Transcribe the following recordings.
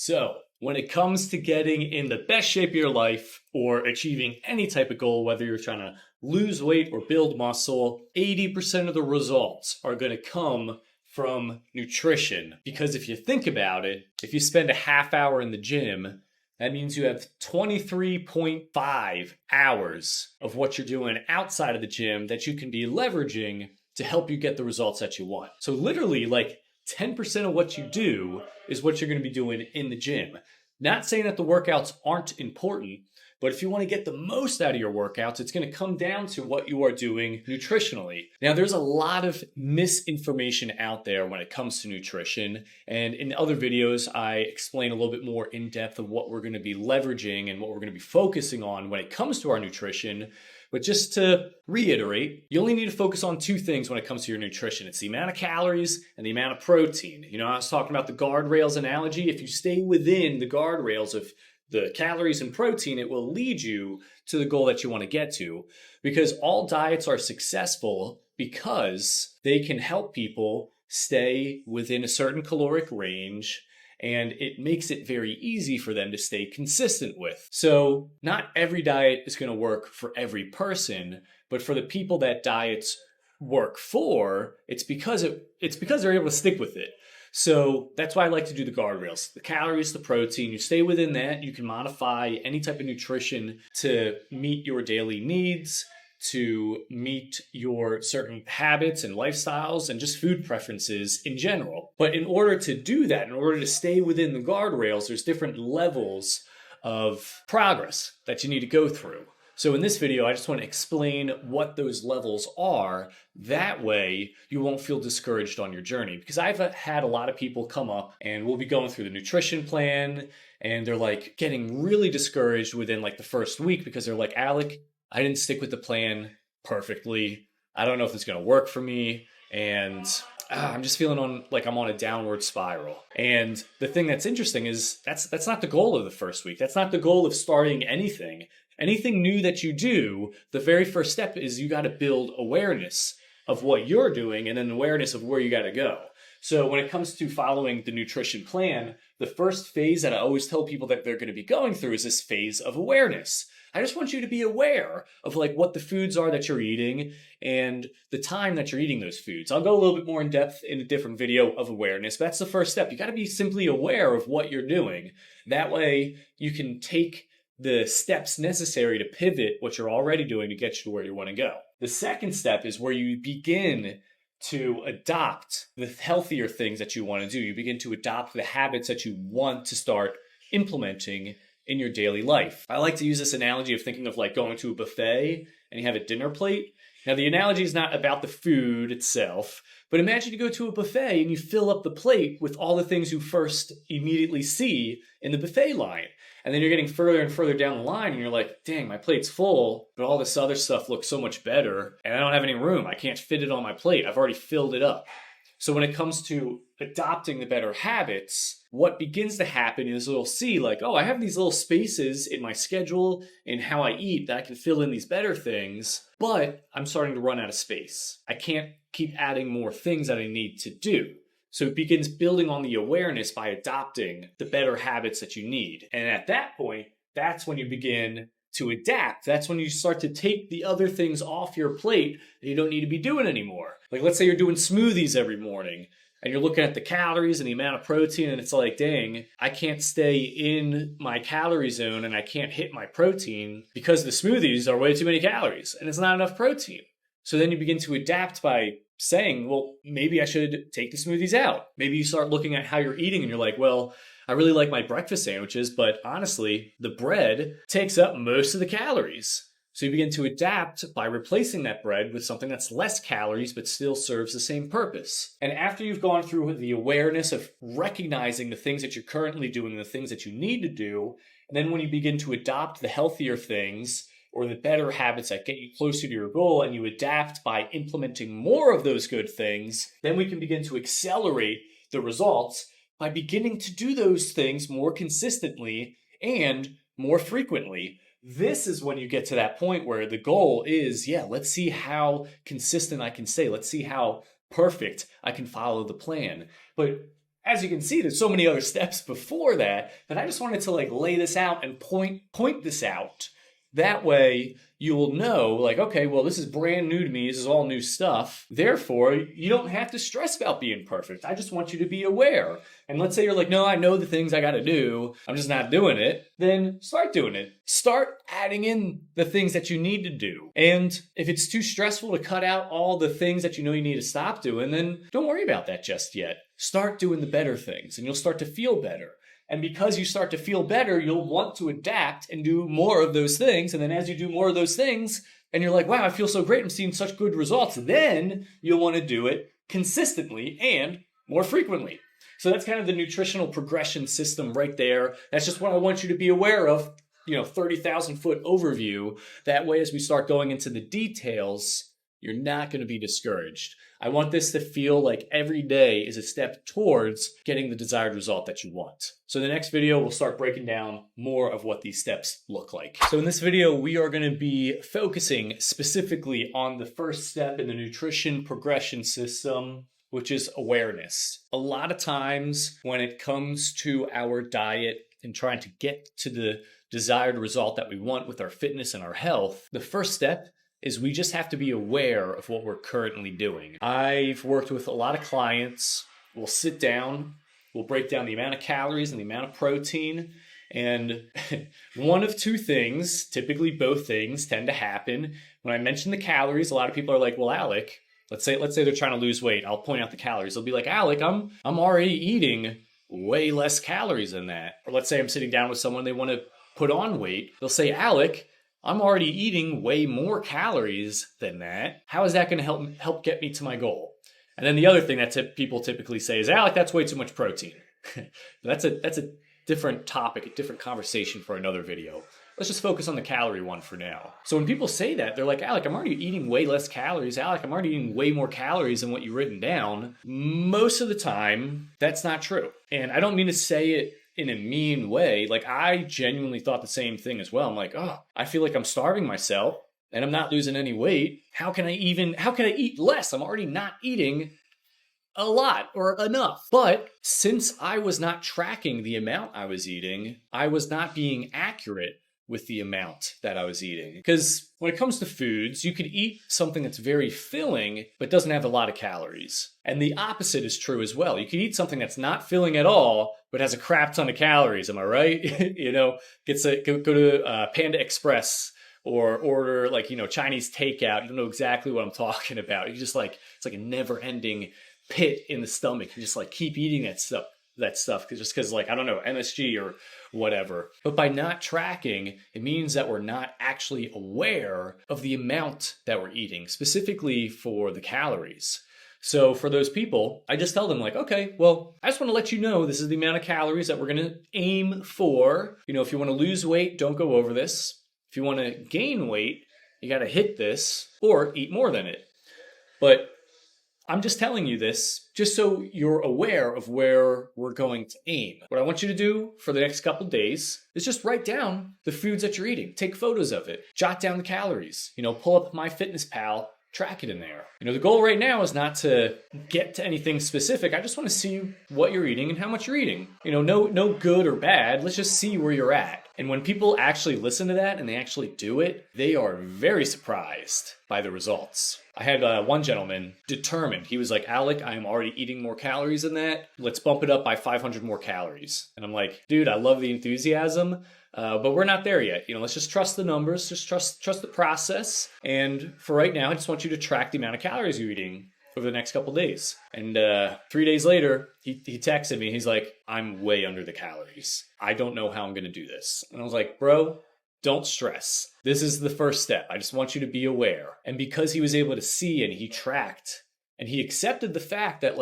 So, when it comes to getting in the best shape of your life or achieving any type of goal, whether you're trying to lose weight or build muscle, 80% of the results are going to come from nutrition. Because if you think about it, if you spend a half hour in the gym, that means you have 23.5 hours of what you're doing outside of the gym that you can be leveraging to help you get the results that you want. So literally, like 10% of what you do is what you're going to be doing in the gym. Not saying that the workouts aren't important, but if you want to get the most out of your workouts, it's going to come down to what you are doing nutritionally. Now, there's a lot of misinformation out there when it comes to nutrition. And in other videos, I explain a little bit more in depth of what we're going to be leveraging and what we're going to be focusing on when it comes to our nutrition. But just to reiterate, you only need to focus on two things when it comes to your nutrition. It's the amount of calories and the amount of protein. You know, I was talking about the guardrails analogy. If you stay within the guardrails of the calories and protein, it will lead you to the goal that you want to get to. Because all diets are successful because they can help people stay within a certain caloric range, and it makes it very easy for them to stay consistent with. So not every diet is going to work for every person, but for the people that diets work for, it's because they're able to stick with it. So that's why I like to do the guardrails. The calories, the protein, you stay within that. You can modify any type of nutrition to meet your daily needs, to meet your certain habits and lifestyles and just food preferences in general. But in order to do that, in order to stay within the guardrails, there's different levels of progress that you need to go through. So in this video, I just want to explain what those levels are. That way, you won't feel discouraged on your journey. Because I've had a lot of people come up and we'll be going through the nutrition plan and they're like getting really discouraged within like the first week because they're like, Alec, I didn't stick with the plan perfectly. I don't know if it's going to work for me. And I'm just feeling like I'm on a downward spiral. And the thing that's interesting is that's not the goal of the first week. That's not the goal of starting anything. Anything new that you do, the very first step is you got to build awareness of what you're doing and then awareness of where you got to go. So when it comes to following the nutrition plan, the first phase that I always tell people that they're going to be going through is this phase of awareness. I just want you to be aware of like what the foods are that you're eating and the time that you're eating those foods. I'll go a little bit more in depth in a different video of awareness, but that's the first step. You got to be simply aware of what you're doing. That way you can take the steps necessary to pivot what you're already doing to get you to where you want to go. The second step is where you begin to adopt the healthier things that you want to do. You begin to adopt the habits that you want to start implementing in your daily life. I like to use this analogy of thinking of like going to a buffet and you have a dinner plate. Now the analogy is not about the food itself, but imagine you go to a buffet and you fill up the plate with all the things you first immediately see in the buffet line. And then you're getting further and further down the line and you're like, dang, my plate's full, but all this other stuff looks so much better and I don't have any room. I can't fit it on my plate. I've already filled it up. So when it comes to adopting the better habits, what begins to happen is you'll see like, oh, I have these little spaces in my schedule and how I eat that I can fill in these better things, but I'm starting to run out of space. I can't keep adding more things that I need to do. So it begins building on the awareness by adopting the better habits that you need. And at that point, that's when you begin to adapt. That's when you start to take the other things off your plate that you don't need to be doing anymore. Like let's say you're doing smoothies every morning and you're looking at the calories and the amount of protein and it's like, dang, I can't stay in my calorie zone and I can't hit my protein because the smoothies are way too many calories and it's not enough protein. So then you begin to adapt by saying, well, maybe I should take the smoothies out. Maybe you start looking at how you're eating and you're like, well, I really like my breakfast sandwiches, but honestly, the bread takes up most of the calories. So you begin to adapt by replacing that bread with something that's less calories, but still serves the same purpose. And after you've gone through the awareness of recognizing the things that you're currently doing and the things that you need to do, and then when you begin to adopt the healthier things, or the better habits that get you closer to your goal and you adapt by implementing more of those good things, then we can begin to accelerate the results by beginning to do those things more consistently and more frequently. This is when you get to that point where the goal is, let's see how consistent I can stay. Let's see how perfect I can follow the plan. But as you can see, there's so many other steps before that I just wanted to like lay this out and point this out. That way you will know, like, okay, well, this is brand new to me. This is all new stuff. Therefore, you don't have to stress about being perfect. I just want you to be aware. And let's say you're like, no, I know the things I got to do. I'm just not doing it. Then start doing it. Start adding in the things that you need to do. And if it's too stressful to cut out all the things that you know you need to stop doing, then don't worry about that just yet. Start doing the better things and you'll start to feel better. And because you start to feel better, you'll want to adapt and do more of those things. And then as you do more of those things, and you're like, wow, I feel so great, I'm seeing such good results, then you'll want to do it consistently and more frequently. So that's kind of the nutritional progression system right there. That's just what I want you to be aware of, 30,000 foot overview. That way, as we start going into the details, you're not going to be discouraged. I want this to feel like every day is a step towards getting the desired result that you want. So in the next video, we'll start breaking down more of what these steps look like. So in this video, we are going to be focusing specifically on the first step in the nutrition progression system, which is awareness. A lot of times when it comes to our diet and trying to get to the desired result that we want with our fitness and our health, the first step is we just have to be aware of what we're currently doing. I've worked with a lot of clients. We'll sit down, we'll break down the amount of calories and the amount of protein, and one of two things, typically both things, tend to happen. When I mention the calories, a lot of people are like, well, Alec, let's say they're trying to lose weight. I'll point out the calories. They'll be like, Alec, I'm already eating way less calories than that. Or let's say I'm sitting down with someone, they want to put on weight. They'll say, Alec, I'm already eating way more calories than that. How is that going to help get me to my goal? And then the other thing that people typically say is, Alec, that's way too much protein. That's a different topic, a different conversation for another video. Let's just focus on the calorie one for now. So when people say that, they're like, Alec, I'm already eating way less calories. Alec, I'm already eating way more calories than what you've written down. Most of the time, that's not true. And I don't mean to say it in a mean way. Like, I genuinely thought the same thing as well. I'm like, oh, I feel like I'm starving myself and I'm not losing any weight. How can I eat less? I'm already not eating a lot or enough. But since I was not tracking the amount I was eating, I was not being accurate with the amount that I was eating. Because when it comes to foods, you could eat something that's very filling, but doesn't have a lot of calories. And the opposite is true as well. You could eat something that's not filling at all, but has a crap ton of calories. Am I right? Go to Panda Express or order Chinese takeout. You don't know exactly what I'm talking about. You just it's like a never ending pit in the stomach. You just keep eating that stuff because I don't know, MSG or whatever. But by not tracking, it means that we're not actually aware of the amount that we're eating, specifically for the calories. So for those people, I just tell them okay, well, I just want to let you know this is the amount of calories that we're going to aim for. If you want to lose weight, don't go over this. If you want to gain weight, you got to hit this or eat more than it. But I'm just telling you this just so you're aware of where we're going to aim. What I want you to do for the next couple days is just write down the foods that you're eating. Take photos of it. Jot down the calories. Pull up MyFitnessPal, track it in there. The goal right now is not to get to anything specific. I just want to see what you're eating and how much you're eating. No good or bad. Let's just see where you're at. And when people actually listen to that and they actually do it, they are very surprised by the results. I had one gentleman determined. He was like, Alec, I am already eating more calories than that. Let's bump it up by 500 more calories. And I'm like, dude, I love the enthusiasm, but we're not there yet. Let's just trust the numbers, just trust the process. And for right now, I just want you to track the amount of calories you're eating over the next couple days. And 3 days later, he texted me. He's like, I'm way under the calories. I don't know how I'm going to do this. And I was like, bro, don't stress. This is the first step. I just want you to be aware. And because he was able to see and he tracked and he accepted the fact that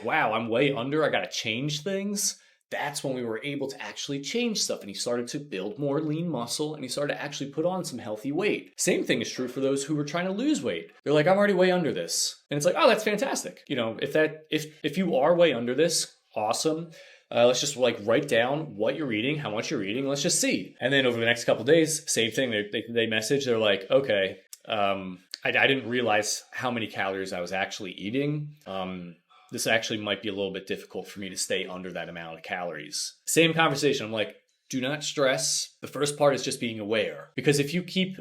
wow, I'm way under, I got to change things. That's when we were able to actually change stuff. And he started to build more lean muscle and he started to actually put on some healthy weight. Same thing is true for those who were trying to lose weight. They're like, I'm already way under this. And it's like, oh, that's fantastic. If you are way under this, awesome. Let's just write down what you're eating, how much you're eating. Let's just see. And then over the next couple of days, same thing. They message. They're like, okay, I didn't realize how many calories I was actually eating. this actually might be a little bit difficult for me to stay under that amount of calories. Same conversation. I'm like, do not stress. The first part is just being aware. Because if you keep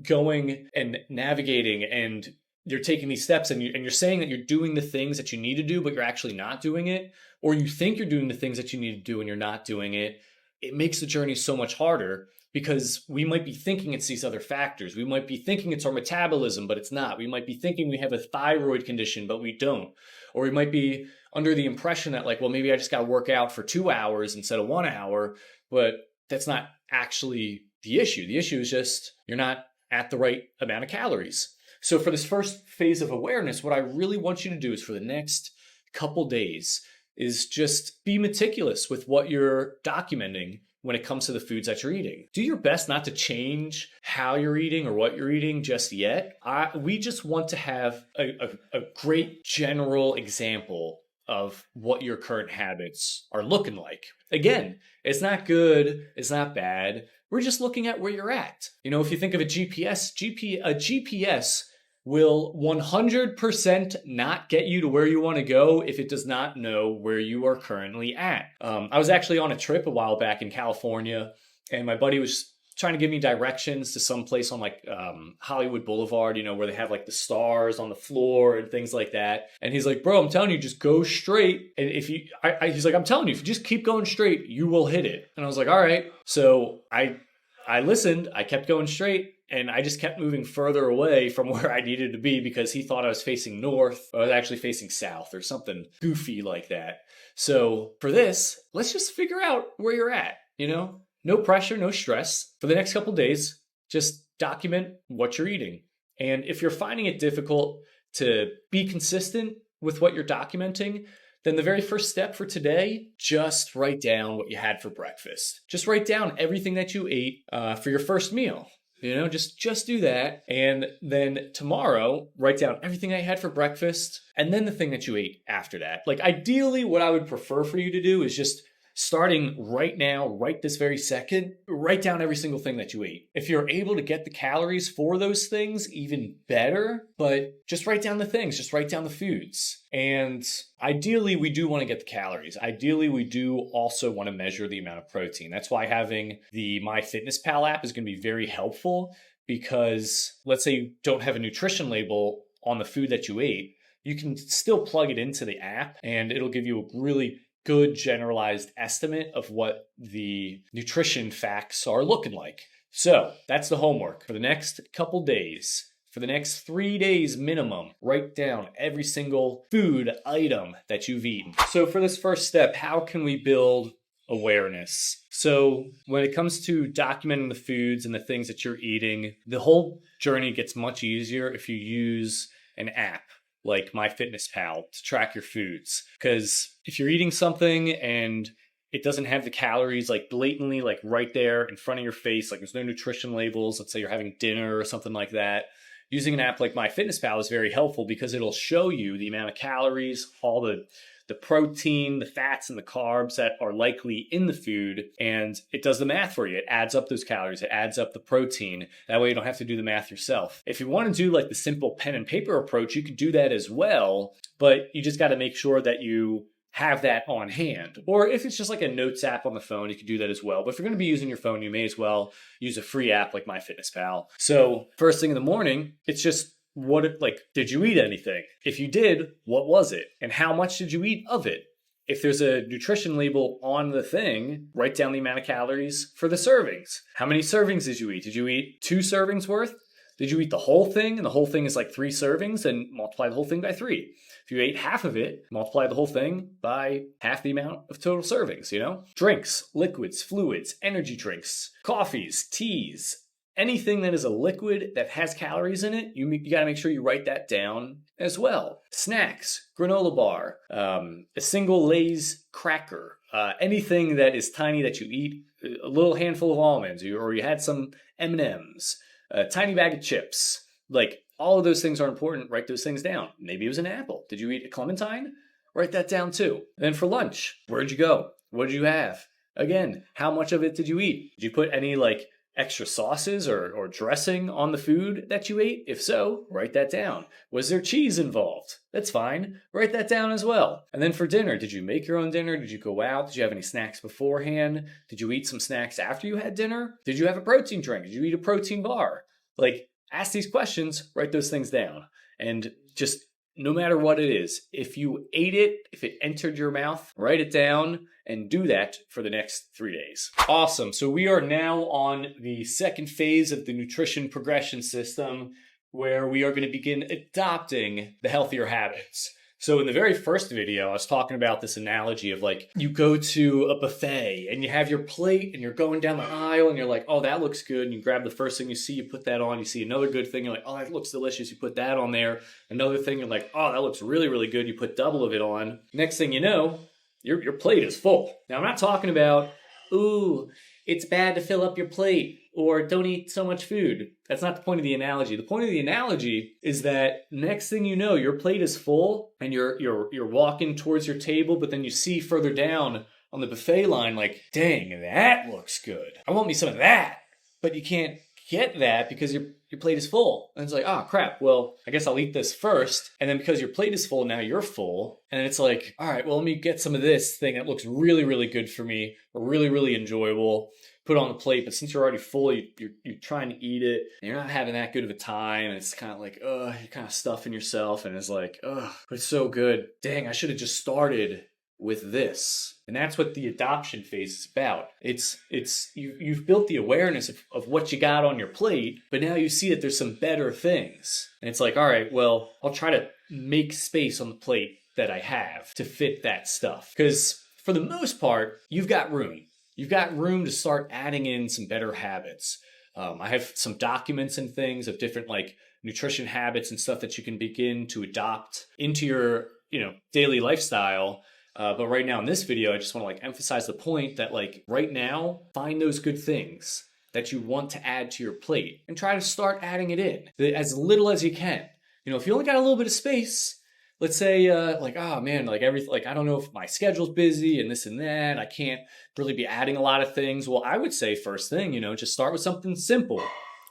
going and navigating and you're taking these steps and you're saying that you're doing the things that you need to do, but you're actually not doing it, or you think you're doing the things that you need to do and you're not doing it, it makes the journey so much harder because we might be thinking it's these other factors. We might be thinking it's our metabolism, but it's not. We might be thinking we have a thyroid condition, but we don't. Or we might be under the impression that like, well, maybe I just got to work out for 2 hours instead of 1 hour, but that's not actually the issue. The issue is just you're not at the right amount of calories. So for this first phase of awareness, what I really want you to do is for the next couple days is just be meticulous with what you're documenting when it comes to the foods that you're eating. Do your best not to change how you're eating or what you're eating just yet. We just want to have a great general example of what your current habits are looking like. Again, it's not good, it's not bad. We're just looking at where you're at. You know, if you think of a GPS will 100% not get you to where you want to go if it does not know where you are currently at. I was actually on a trip a while back in California, and my buddy was trying to give me directions to some place on like Hollywood Boulevard, you know, where they have like the stars on the floor and things like that. And he's like, bro, I'm telling you, just go straight. And if you, he's like, I'm telling you, if you just keep going straight, you will hit it. And I was like, all right. So I listened, I kept going straight. And I just kept moving further away from where I needed to be because he thought I was facing north, but I was actually facing south or something goofy like that. So for this, let's just figure out where you're at, you know? No pressure, no stress. For the next couple days, just document what you're eating. And if you're finding it difficult to be consistent with what you're documenting, then the very first step for today, just write down what you had for breakfast. Just write down everything that you ate for your first meal. You know, just do that. And then tomorrow, write down everything I had for breakfast and then the thing that you ate after that. Like ideally, what I would prefer for you to do is just starting right now, right this very second, write down every single thing that you ate. If you're able to get the calories for those things, even better, but just write down the things, just write down the foods. And ideally, we do want to get the calories. Ideally, we do also want to measure the amount of protein. That's why having the MyFitnessPal app is going to be very helpful because let's say you don't have a nutrition label on the food that you ate, you can still plug it into the app and it'll give you a really good generalized estimate of what the nutrition facts are looking like. So that's the homework for the next couple days. For the next 3 days minimum, write down every single food item that you've eaten. So for this first step, how can we build awareness? So when it comes to documenting the foods and the things that you're eating, the whole journey gets much easier if you use an app like MyFitnessPal to track your foods. Because if you're eating something and it doesn't have the calories like blatantly like right there in front of your face, like there's no nutrition labels, let's say you're having dinner or something like that, using an app like MyFitnessPal is very helpful because it'll show you the amount of calories, all the protein, the fats, and the carbs that are likely in the food, and it does the math for you. It adds up those calories, it adds up the protein. That way you don't have to do the math yourself. If you want to do like the simple pen and paper approach, you could do that as well, but you just got to make sure that you have that on hand. Or if it's just like a notes app on the phone, you could do that as well. But if you're going to be using your phone, you may as well use a free app like MyFitnessPal. So first thing in the morning, it's just did you eat anything? If you did, what was it? And how much did you eat of it? If there's a nutrition label on the thing, write down the amount of calories for the servings. How many servings did you eat? Did you eat 2 servings worth? Did you eat the whole thing? And the whole thing is like 3 servings, and multiply the whole thing by 3. If you ate half of it, multiply the whole thing by half the amount of total servings, you know? Drinks, liquids, fluids, energy drinks, coffees, teas, anything that is a liquid that has calories in it, you got to make sure you write that down as well. Snacks, granola bar, a single Lay's cracker, anything that is tiny that you eat, a little handful of almonds, or you had some M&Ms, a tiny bag of chips. Like all of those things are important. Write those things down. Maybe it was an apple. Did you eat a clementine? Write that down too. Then for lunch, where'd you go? What did you have? Again, how much of it did you eat? Did you put any like extra sauces or dressing on the food that you ate? If so, write that down. Was there cheese involved? That's fine. Write that down as well. And then for dinner, did you make your own dinner? Did you go out? Did you have any snacks beforehand? Did you eat some snacks after you had dinner? Did you have a protein drink? Did you eat a protein bar? Like, ask these questions, write those things down. And just no matter what it is, if you ate it, if it entered your mouth, write it down and do that for the next 3 days. Awesome. So we are now on the second phase of the nutrition progression system, where we are going to begin adopting the healthier habits. So in the very first video, I was talking about this analogy of like, you go to a buffet and you have your plate and you're going down the aisle and you're like, oh, that looks good. And you grab the first thing you see, you put that on. You see another good thing, you're like, oh, that looks delicious. You put that on there. Another thing, you're like, oh, that looks really, really good. You put double of it on. Next thing you know, your plate is full. Now, I'm not talking about, ooh, it's bad to fill up your plate, or don't eat so much food. That's not the point of the analogy. The point of the analogy is that next thing you know, your plate is full and you're walking towards your table, but then you see further down on the buffet line, like, dang, that looks good. I want me some of that. But you can't get that because your plate is full. And it's like, oh crap, well, I guess I'll eat this first. And then because your plate is full, now you're full. And it's like, all right, well, let me get some of this thing that looks really, really good for me, or really, really enjoyable, put it on the plate. But since you're already full, you're trying to eat it, and you're not having that good of a time. And it's kind of like, you're kind of stuffing yourself. And it's like, but it's so good. Dang, I should have just started with this. And that's what the adoption phase is about. You've built the awareness of what you got on your plate, but now you see that there's some better things. And it's like, all right, well, I'll try to make space on the plate that I have to fit that stuff. Because for the most part, you've got room. You've got room to start adding in some better habits. I have some documents and things of different like nutrition habits and stuff that you can begin to adopt into your, daily lifestyle. But right now in this video, I just want to like emphasize the point that like right now, find those good things that you want to add to your plate and try to start adding it in as little as you can. If you only got a little bit of space, let's say oh man, I don't know if my schedule's busy and this and that, I can't really be adding a lot of things. Well, I would say first thing, just start with something simple.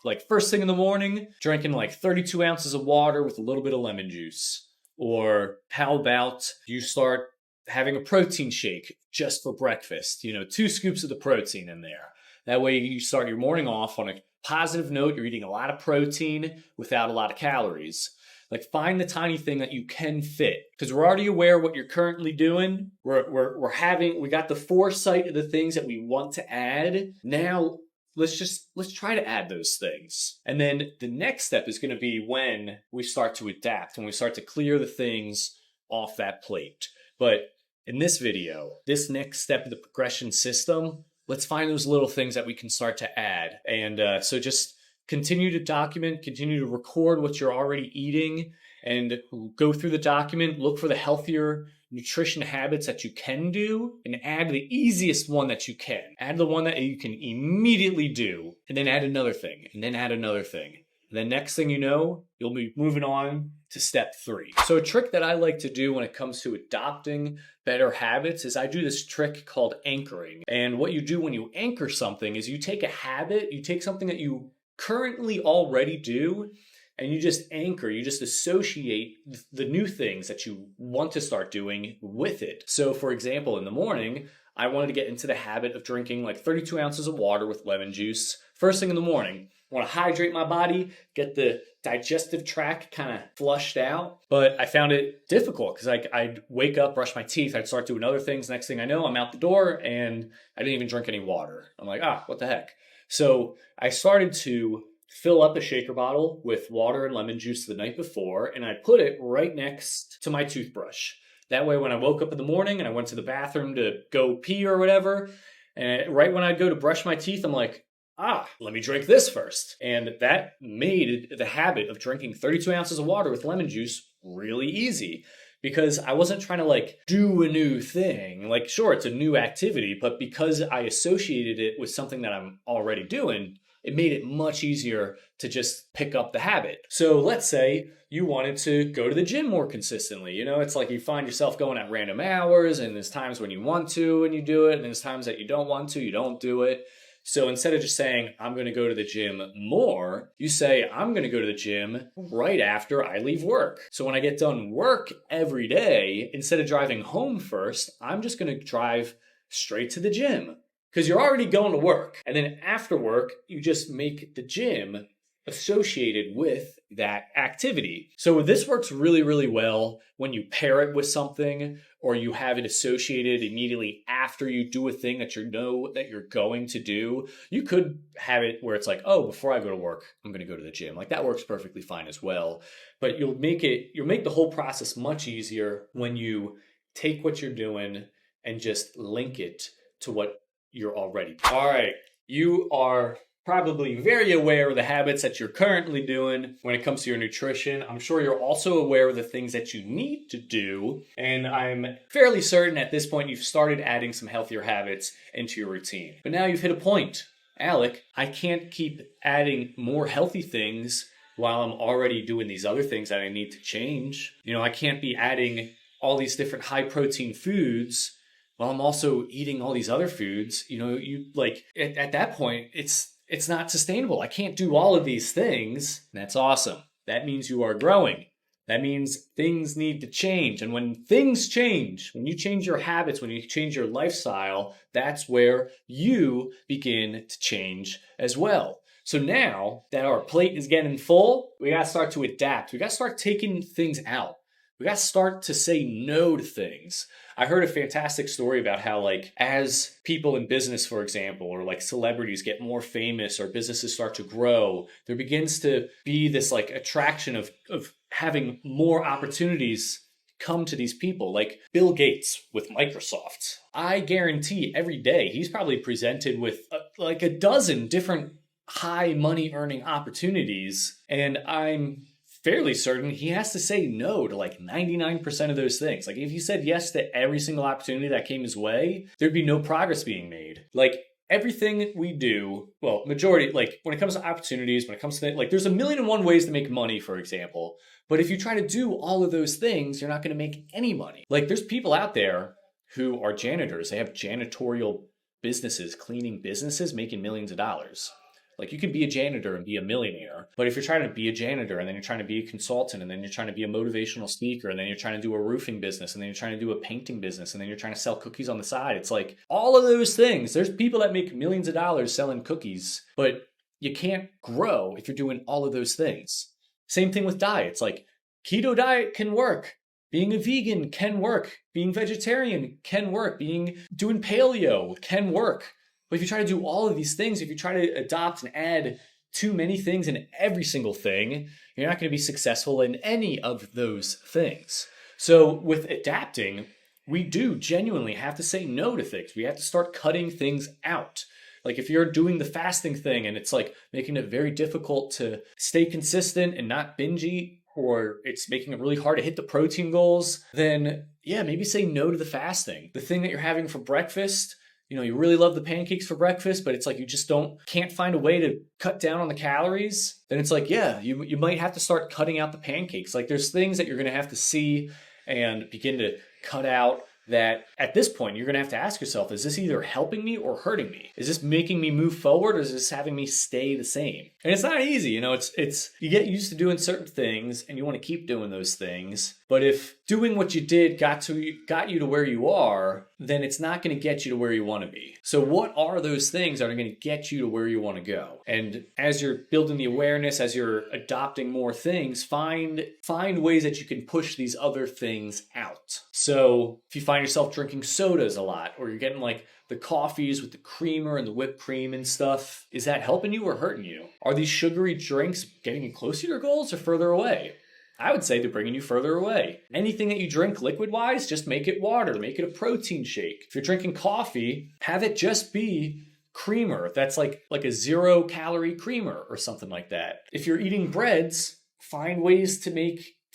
Like first thing in the morning, drinking like 32 ounces of water with a little bit of lemon juice. Or how about you start having a protein shake just for breakfast, 2 scoops of the protein in there. That way you start your morning off on a positive note. You're eating a lot of protein without a lot of calories. Like find the tiny thing that you can fit, because we're already aware what you're currently doing. We got the foresight of the things that we want to add. Now let's try to add those things. And then the next step is going to be when we start to adapt, when we start to clear the things off that plate. But in this video, this next step of the progression system, let's find those little things that we can start to add. And so just continue to document, continue to record what you're already eating, and go through the document, look for the healthier nutrition habits that you can do, and add the easiest one that you can. Add the one that you can immediately do, and then add another thing, and then add another thing. And the next thing you know, you'll be moving on to step 3. So a trick that I like to do when it comes to adopting better habits is I do this trick called anchoring. And what you do when you anchor something is you take a habit, you take something that you currently already do, and you just anchor, you just associate the new things that you want to start doing with it. So for example, in the morning, I wanted to get into the habit of drinking like 32 ounces of water with lemon juice first thing in the morning. I want to hydrate my body, get the digestive tract kind of flushed out. But I found it difficult because I'd wake up, brush my teeth, I'd start doing other things. Next thing I know, I'm out the door and I didn't even drink any water. I'm like, what the heck? So I started to fill up a shaker bottle with water and lemon juice the night before, and I put it right next to my toothbrush. That way, when I woke up in the morning and I went to the bathroom to go pee or whatever, and right when I'd go to brush my teeth, I'm like, let me drink this first. And that made the habit of drinking 32 ounces of water with lemon juice really easy, because I wasn't trying to do a new thing. Sure, it's a new activity, but because I associated it with something that I'm already doing, it made it much easier to just pick up the habit. So let's say you wanted to go to the gym more consistently. It's like you find yourself going at random hours, and there's times when you want to and you do it, and there's times that you don't want to, you don't do it. So instead of just saying, I'm going to go to the gym more, you say, I'm going to go to the gym right after I leave work. So when I get done work every day, instead of driving home first, I'm just going to drive straight to the gym. Because you're already going to work. And then after work, you just make the gym associated with that activity. So this works really, really well when you pair it with something or you have it associated immediately after you do a thing that you know that you're going to do. You could have it where it's like, oh, before I go to work, I'm going to go to the gym. Like that works perfectly fine as well. But you'll make the whole process much easier when you take what you're doing and just link it to what you're already. All right, you are probably very aware of the habits that you're currently doing when it comes to your nutrition. I'm sure you're also aware of the things that you need to do. And I'm fairly certain at this point you've started adding some healthier habits into your routine. But now you've hit a point. Alec, I can't keep adding more healthy things while I'm already doing these other things that I need to change. I can't be adding all these different high protein foods while I'm also eating all these other foods. At that point, it's not sustainable. I can't do all of these things. That's awesome. That means you are growing. That means things need to change. And when things change, when you change your habits, when you change your lifestyle, that's where you begin to change as well. So now that our plate is getting full, we got to start to adapt. We got to start taking things out. We got to start to say no to things. I heard a fantastic story about how, as people in business, for example, or celebrities get more famous or businesses start to grow, there begins to be this attraction of having more opportunities come to these people, like Bill Gates with Microsoft. I guarantee every day he's probably presented with a dozen different high money earning opportunities, and I'm fairly certain he has to say no to 99% of those things. If he said yes to every single opportunity that came his way, there'd be no progress being made. Everything we do, well, majority, when it comes to opportunities, when it comes to there's a million and one ways to make money, for example. But if you try to do all of those things, you're not going to make any money. There's people out there who are janitors. They have janitorial businesses, cleaning businesses, making millions of dollars. You can be a janitor and be a millionaire, but if you're trying to be a janitor and then you're trying to be a consultant and then you're trying to be a motivational speaker and then you're trying to do a roofing business and then you're trying to do a painting business and then you're trying to sell cookies on the side, it's all of those things. There's people that make millions of dollars selling cookies, but you can't grow if you're doing all of those things. Same thing with diets. Keto diet can work. Being a vegan can work. Being vegetarian can work. Doing paleo can work. But if you try to do all of these things, if you try to adopt and add too many things in every single thing, you're not going to be successful in any of those things. So with adapting, we do genuinely have to say no to things. We have to start cutting things out. If you're doing the fasting thing and it's making it very difficult to stay consistent and not binge eat, or it's making it really hard to hit the protein goals, then yeah, maybe say no to the fasting. The thing that you're having for breakfast, you really love the pancakes for breakfast, but it's you just can't find a way to cut down on the calories. Then it's yeah, you might have to start cutting out the pancakes. There's things that you're going to have to see and begin to cut out that at this point, you're going to have to ask yourself, is this either helping me or hurting me? Is this making me move forward or is this having me stay the same? And it's not easy. It's you get used to doing certain things and you want to keep doing those things. But if doing what you did got you to where you are, then it's not going to get you to where you want to be. So what are those things that are going to get you to where you want to go? And as you're building the awareness, as you're adopting more things, find ways that you can push these other things out. So if you find yourself drinking sodas a lot, or you're getting the coffees with the creamer and the whipped cream and stuff, is that helping you or hurting you? Are these sugary drinks getting you closer to your goals or further away? I would say they're bringing you further away. Anything that you drink liquid-wise, just make it water, make it a protein shake. If you're drinking coffee, have it just be creamer. That's like a 0-calorie creamer or something like that. If you're eating breads, find ways to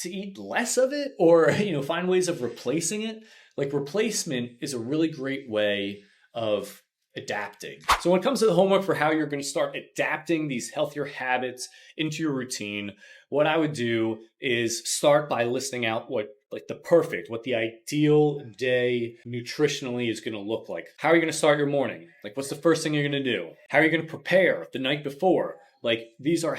eat less of it, or find ways of replacing it. Replacement is a really great way of adapting. So when it comes to the homework for how you're going to start adapting these healthier habits into your routine, what I would do is start by listing out what like the perfect, what the ideal day nutritionally is going to look like. How are you going to start your morning? Like, what's the first thing you're going to do? How are you going to prepare the night before? Like, these are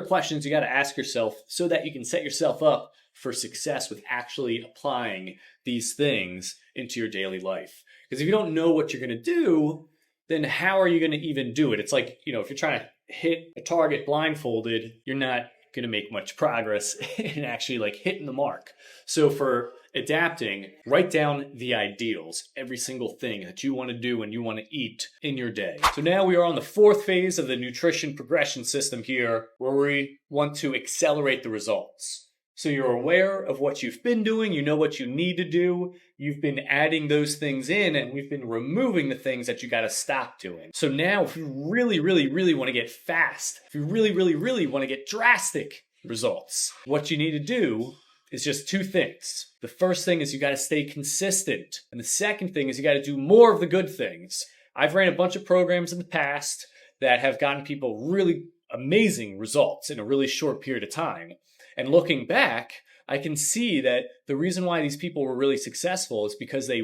questions you got to ask yourself so that you can set yourself up for success with actually applying these things into your daily life. Because if you don't know what you're going to do, then how are you going to even do it? It's like, if you're trying to hit a target blindfolded, you're not going to make much progress in actually like hitting the mark. So for adapting, write down the ideals, every single thing that you want to do and you want to eat in your day. So now we are on the fourth phase of the nutrition progression system here, where we want to accelerate the results. So you're aware of what you've been doing, you know what you need to do, you've been adding those things in, and we've been removing the things that you got to stop doing. So now if you really, really, really want to get fast, if you really, really, really want to get drastic results, what you need to do is just two things. The first thing is you got to stay consistent. And the second thing is you got to do more of the good things. I've ran a bunch of programs in the past that have gotten people really amazing results in a really short period of time. And looking back, I can see that the reason why these people were really successful is because they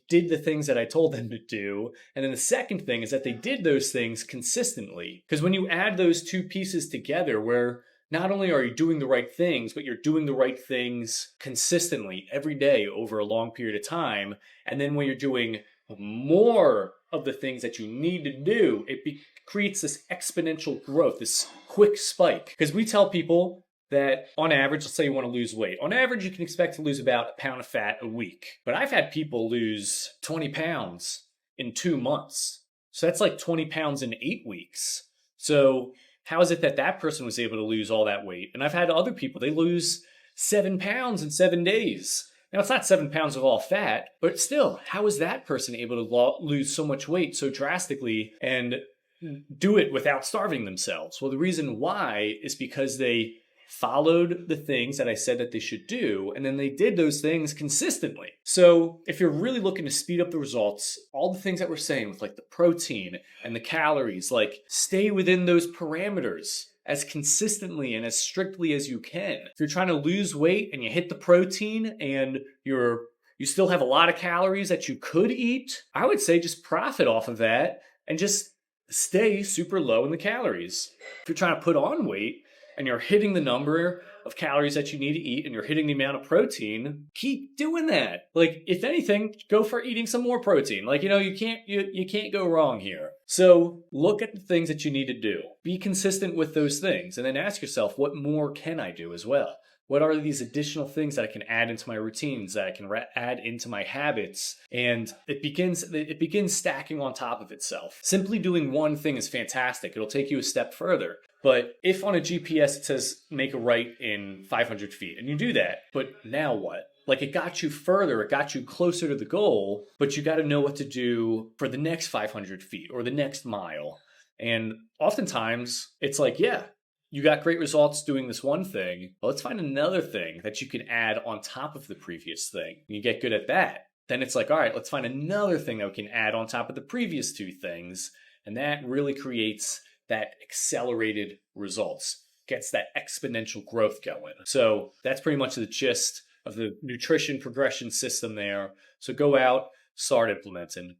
did the things that I told them to do. And then the second thing is that they did those things consistently. Because when you add those two pieces together, where not only are you doing the right things, but you're doing the right things consistently every day over a long period of time. And then when you're doing more of the things that you need to do, it creates this exponential growth, this quick spike. Because we tell people that on average, let's say you want to lose weight. On average, you can expect to lose about a pound of fat a week. But I've had people lose 20 pounds in 2 months. So that's like 20 pounds in 8 weeks. So how is it that that person was able to lose all that weight? And I've had other people, they lose 7 pounds in 7 days. Now, it's not 7 pounds of all fat, but still, how is that person able to lose so much weight so drastically and do it without starving themselves? Well, the reason why is because they followed the things that I said that they should do, and then they did those things consistently. So if you're really looking to speed up the results, all the things that we're saying with like the protein and the calories, like stay within those parameters as consistently and as strictly as you can. If you're trying to lose weight and you hit the protein and you still have a lot of calories that you could eat, I would say just profit off of that and just stay super low in the calories. If you're trying to put on weight and you're hitting the number of calories that you need to eat and you're hitting the amount of protein, keep doing that. Like, if anything, go for eating some more protein. Like, you can't go wrong here. So look at the things that you need to do. Be consistent with those things, and then ask yourself, what more can I do as well? What are these additional things that I can add into my routines, that I can add into my habits? And it begins stacking on top of itself. Simply doing one thing is fantastic. It'll take you a step further. But if on a GPS it says make a right in 500 feet, and you do that, but now what? Like, it got you further, it got you closer to the goal, but you got to know what to do for the next 500 feet or the next mile. And oftentimes it's like, yeah, you got great results doing this one thing, but let's find another thing that you can add on top of the previous thing. And you get good at that. Then it's like, all right, let's find another thing that we can add on top of the previous two things. And that really creates that accelerated results, gets that exponential growth going. So that's pretty much the gist of the nutrition progression system there. So go out, start implementing.